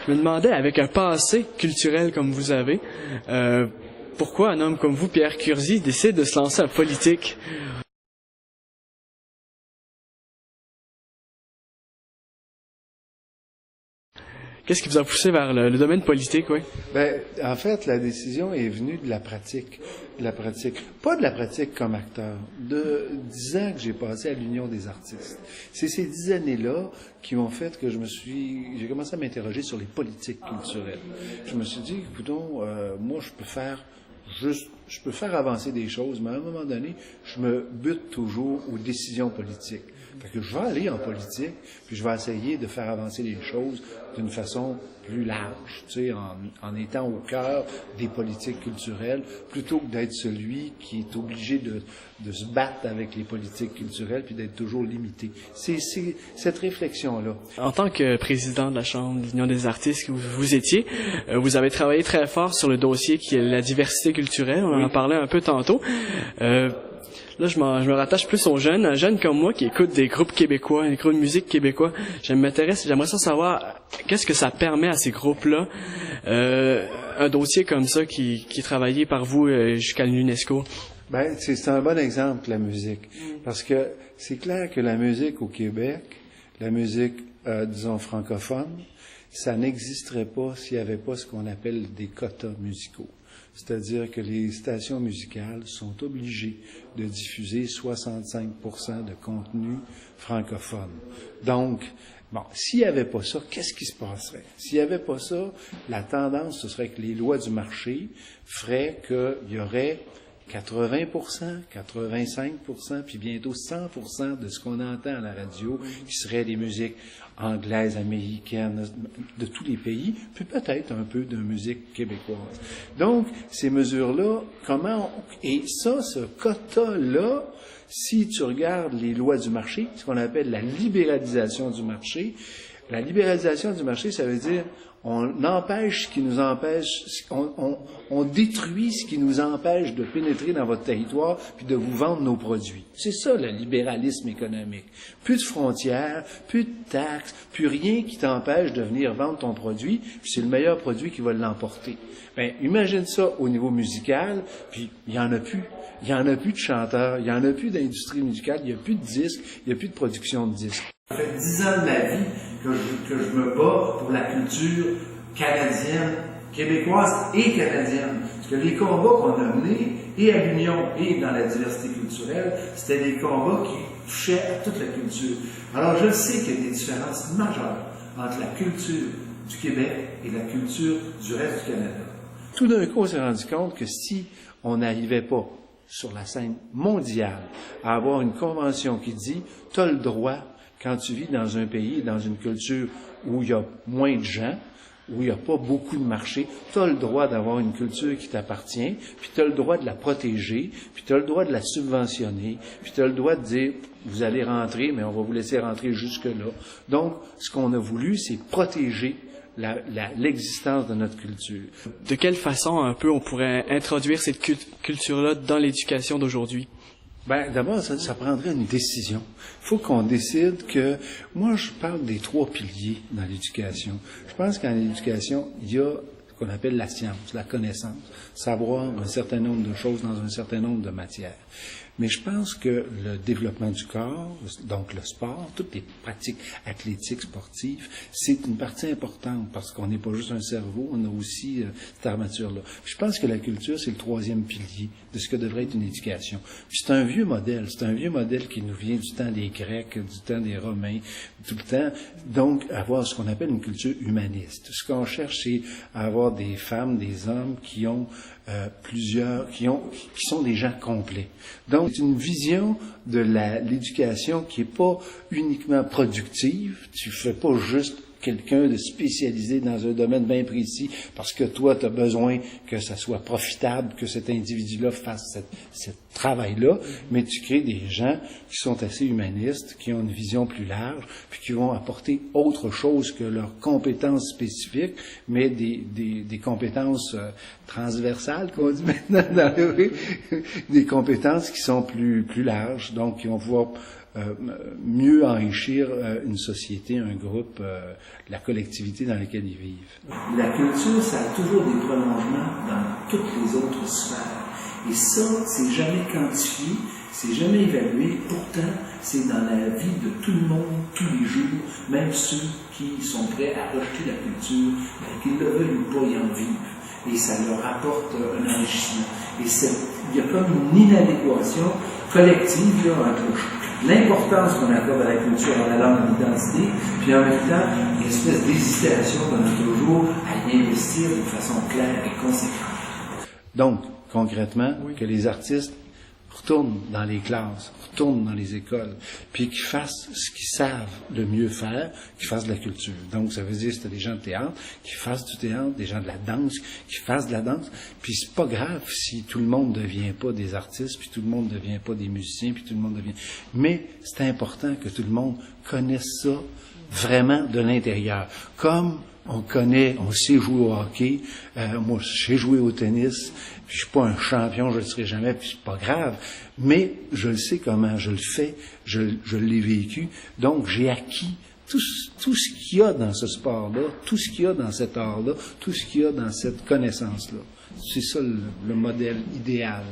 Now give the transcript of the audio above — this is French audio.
Je me demandais, avec un passé culturel comme vous avez, pourquoi un homme comme vous, Pierre Curzi, décide de se lancer en politique? Qu'est-ce qui vous a poussé vers le domaine politique, oui? Ben, en fait, la décision est venue de la pratique. De la pratique. Pas de la pratique comme acteur. De 10 ans que j'ai passé à l'Union des artistes. C'est ces 10 années-là qui ont fait que j'ai commencé à m'interroger sur les politiques culturelles. Je me suis dit, écoutons, moi, je peux faire avancer des choses, mais à un moment donné, je me bute toujours aux décisions politiques. Fait que je vais aller en politique, puis je vais essayer de faire avancer les choses d'une façon plus large, tu sais, en étant au cœur des politiques culturelles, plutôt que d'être celui qui est obligé de se battre avec les politiques culturelles, puis d'être toujours limité. C'est cette réflexion-là. En tant que président de la Chambre de l'Union des artistes que vous étiez, vous avez travaillé très fort sur le dossier qui est la diversité culturelle, on en parlait un peu tantôt. Là, je me rattache plus aux jeunes, un jeune comme moi qui écoute des groupes québécois, des groupes de musique québécois. J'aimerais ça savoir qu'est-ce que ça permet à ces groupes-là, un dossier comme ça qui est travaillé par vous jusqu'à l'UNESCO. Ben, c'est un bon exemple, la musique. Parce que c'est clair que la musique au Québec, la musique, disons, francophone, ça n'existerait pas s'il n'y avait pas ce qu'on appelle des quotas musicaux. C'est-à-dire que les stations musicales sont obligées de diffuser 65% de contenu francophone. Donc, bon, s'il n'y avait pas ça, qu'est-ce qui se passerait? S'il n'y avait pas ça, la tendance, ce serait que les lois du marché feraient qu'il y aurait 80%, 85%, puis bientôt 100% de ce qu'on entend à la radio, qui seraient des musiques anglaises, américaines, de tous les pays, puis peut-être un peu de musique québécoise. Donc, ces mesures-là, et ça, ce quota-là, si tu regardes les lois du marché, ce qu'on appelle la libéralisation du marché, ça veut dire on empêche ce qui nous empêche, on détruit ce qui nous empêche de pénétrer dans votre territoire puis de vous vendre nos produits. C'est ça le libéralisme économique. Plus de frontières, plus de taxes, plus rien qui t'empêche de venir vendre ton produit, puis c'est le meilleur produit qui va l'emporter. Ben, imagine ça au niveau musical, puis il y en a plus. Il y en a plus de chanteurs, il y en a plus d'industrie musicale, il y a plus de disques, il y a plus de production de disques. Ça fait 10 ans de ma vie que je me bats pour la culture canadienne, québécoise et canadienne. Parce que les combats qu'on a menés, et à l'Union et dans la diversité culturelle, c'était des combats qui touchaient à toute la culture. Alors je sais qu'il y a des différences majeures entre la culture du Québec et la culture du reste du Canada. Tout d'un coup, on s'est rendu compte que si on n'arrivait pas sur la scène mondiale à avoir une convention qui dit « tu as le droit », quand tu vis dans un pays, dans une culture où il y a moins de gens, où il n'y a pas beaucoup de marché, tu as le droit d'avoir une culture qui t'appartient, puis tu as le droit de la protéger, puis tu as le droit de la subventionner, puis tu as le droit de dire, vous allez rentrer, mais on va vous laisser rentrer jusque-là. Donc, ce qu'on a voulu, c'est protéger l'existence de notre culture. De quelle façon, un peu, on pourrait introduire cette culture-là dans l'éducation d'aujourd'hui? Ben, d'abord, ça prendrait une décision. Il faut qu'on décide que... Moi, je parle des 3 piliers dans l'éducation. Je pense qu'en éducation, il y a ce qu'on appelle la science, la connaissance, savoir un certain nombre de choses dans un certain nombre de matières. Mais je pense que le développement du corps, donc le sport, toutes les pratiques athlétiques, sportives, c'est une partie importante parce qu'on n'est pas juste un cerveau, on a aussi cette armature-là. Je pense que la culture, c'est le 3e pilier de ce que devrait être une éducation. Puis c'est un vieux modèle qui nous vient du temps des Grecs, du temps des Romains, tout le temps. Donc, avoir ce qu'on appelle une culture humaniste. Ce qu'on cherche, c'est à avoir des femmes, des hommes qui ont qui sont des gens complets. Donc, c'est une vision de l'éducation qui est pas uniquement productive. Tu fais pas juste quelqu'un de spécialisé dans un domaine bien précis parce que toi, tu as besoin que ça soit profitable, que cet individu-là fasse ce travail-là, mais tu crées des gens qui sont assez humanistes, qui ont une vision plus large, puis qui vont apporter autre chose que leurs compétences spécifiques, mais des compétences transversales, qu'on dit maintenant dans le des compétences qui sont plus larges, donc qui vont pouvoir mieux enrichir une société, un groupe, la collectivité dans laquelle ils vivent. La culture, ça a toujours des prolongements dans toutes les autres sphères. Et ça, c'est jamais quantifié, c'est jamais évalué. Pourtant, c'est dans la vie de tout le monde, tous les jours, même ceux qui sont prêts à rejeter la culture, qu'ils le veuillent ou pas y en vivre. Et ça leur apporte un enrichissement. Et il y a comme une inadéquation collective là, entre l'importance qu'on accorde à la culture, à la langue, à l'identité, puis en même temps, une espèce d'hésitation de notre jour à y investir de façon claire et conséquente. Donc, concrètement, que les artistes retournent dans les classes, retournent dans les écoles, puis qu'ils fassent ce qu'ils savent le mieux faire, qu'ils fassent de la culture. Donc, ça veut dire que c'était des gens de théâtre, qui fassent du théâtre, des gens de la danse, qui fassent de la danse. Puis c'est pas grave si tout le monde ne devient pas des artistes, puis tout le monde ne devient pas des musiciens, puis tout le monde devient... Mais c'est important que tout le monde connaisse ça vraiment de l'intérieur. Comme on connaît, on sait jouer au hockey, moi je sais jouer au tennis, puis je suis pas un champion, je le serai jamais, puis c'est pas grave, mais je le sais comment je le fais, je l'ai vécu, donc j'ai acquis tout ce qu'il y a dans ce sport-là, tout ce qu'il y a dans cet art-là, tout ce qu'il y a dans cette connaissance-là. C'est ça le modèle idéal.